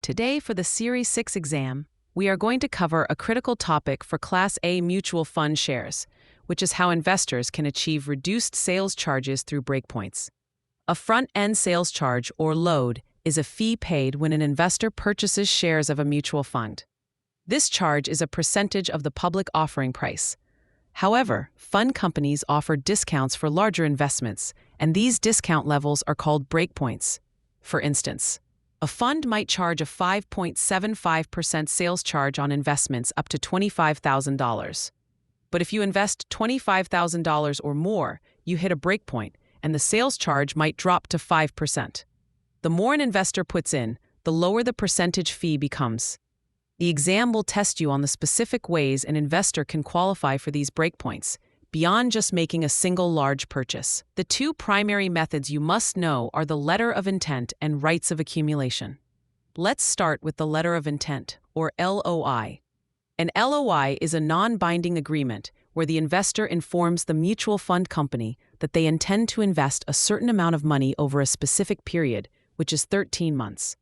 Today, for the Series 6 exam, we are going to cover a critical topic for Class A mutual fund shares, which is how investors can achieve reduced sales charges through breakpoints. A front-end sales charge, or load, is a fee paid when an investor purchases shares of a mutual fund. This charge is a percentage of the public offering price. However, fund companies offer discounts for larger investments, and these discount levels are called breakpoints. For instance, a fund might charge a 5.75% sales charge on investments up to $25,000. But if you invest $25,000 or more, you hit a breakpoint, and the sales charge might drop to 5%. The more an investor puts in, the lower the percentage fee becomes. The exam will test you on the specific ways an investor can qualify for these breakpoints, beyond just making a single large purchase. The two primary methods you must know are the letter of intent and rights of accumulation. Let's start with the letter of intent, or LOI. An LOI is a non-binding agreement where the investor informs the mutual fund company that they intend to invest a certain amount of money over a specific period, which is 13 months.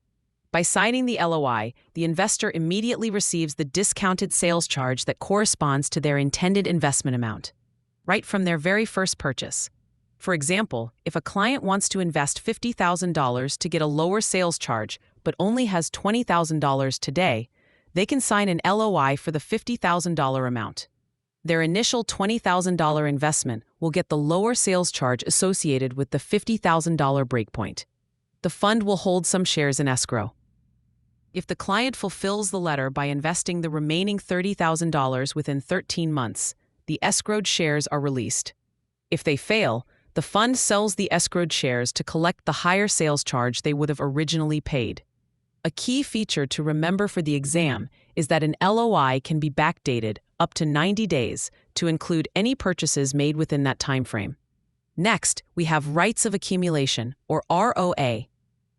By signing the LOI, the investor immediately receives the discounted sales charge that corresponds to their intended investment amount, right from their very first purchase. For example, if a client wants to invest $50,000 to get a lower sales charge but only has $20,000 today, they can sign an LOI for the $50,000 amount. Their initial $20,000 investment will get the lower sales charge associated with the $50,000 breakpoint. The fund will hold some shares in escrow. If the client fulfills the letter by investing the remaining $30,000 within 13 months, the escrowed shares are released. If they fail, the fund sells the escrowed shares to collect the higher sales charge they would have originally paid. A key feature to remember for the exam is that an LOI can be backdated up to 90 days to include any purchases made within that time frame. Next, we have Rights of Accumulation, or ROA.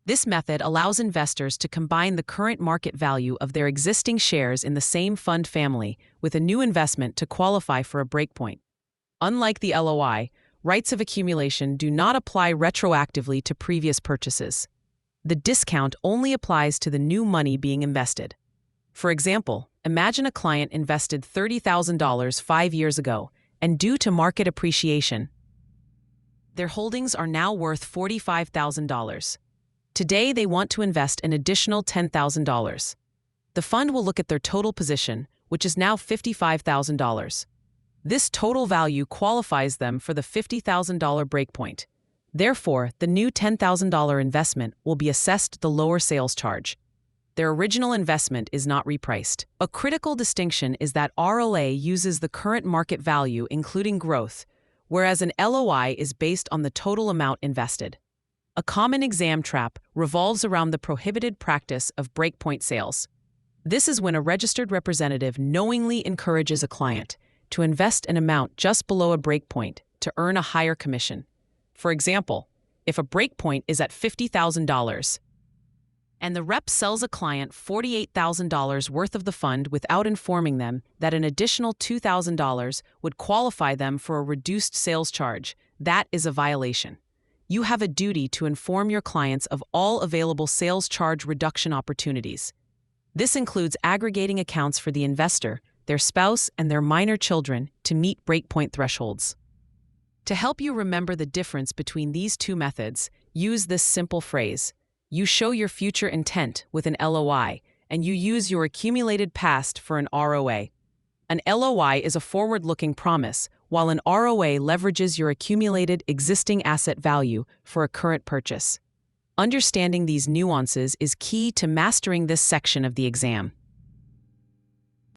This method allows investors to combine the current market value of their existing shares in the same fund family with a new investment to qualify for a breakpoint. Unlike the LOI, Rights of Accumulation do not apply retroactively to previous purchases. The discount only applies to the new money being invested. For example, imagine a client invested $30,000 5 years ago, and due to market appreciation, their holdings are now worth $45,000. Today, they want to invest an additional $10,000. The fund will look at their total position, which is now $55,000. This total value qualifies them for the $50,000 breakpoint. Therefore, the new $10,000 investment will be assessed the lower sales charge. Their original investment is not repriced. A critical distinction is that ROA uses the current market value, including growth, whereas an LOI is based on the total amount invested. A common exam trap revolves around the prohibited practice of breakpoint sales. This is when a registered representative knowingly encourages a client to invest an amount just below a breakpoint to earn a higher commission. For example, if a breakpoint is at $50,000 and the rep sells a client $48,000 worth of the fund without informing them that an additional $2,000 would qualify them for a reduced sales charge, that is a violation. You have a duty to inform your clients of all available sales charge reduction opportunities. This includes aggregating accounts for the investor, their spouse, and their minor children to meet breakpoint thresholds. To help you remember the difference between these two methods, use this simple phrase. You show your future intent with an LOI, and you use your accumulated past for an ROA. An LOI is a forward-looking promise, while an ROA leverages your accumulated existing asset value for a current purchase. Understanding these nuances is key to mastering this section of the exam.